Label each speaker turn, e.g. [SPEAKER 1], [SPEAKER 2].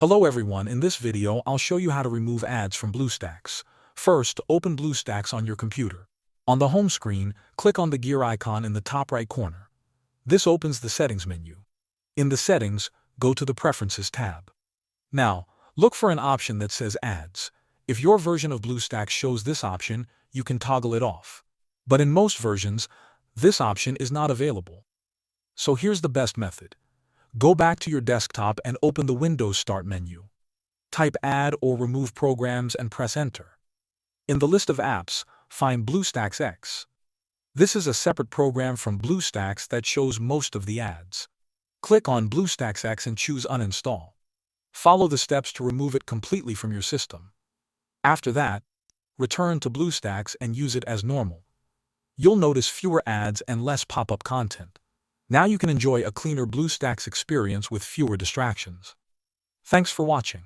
[SPEAKER 1] Hello everyone, in this video I'll show you how to remove ads from Bluestacks. First, open Bluestacks on your computer. On the home screen, click on the gear icon in the top right corner. This opens the Settings menu. In the Settings, go to the Preferences tab. Now, look for an option that says Ads. If your version of Bluestacks shows this option, you can toggle it off. But in most versions, this option is not available. So here's the best method. Go back to your desktop and open the Windows Start menu. Type Add or Remove Programs and press Enter. In the list of apps, find Bluestacks X. This is a separate program from Bluestacks that shows most of the ads. Click on Bluestacks X and choose Uninstall. Follow the steps to remove it completely from your system. After that, return to Bluestacks and use it as normal. You'll notice fewer ads and less pop-up content. Now you can enjoy a cleaner Bluestacks experience with fewer distractions. Thanks for watching.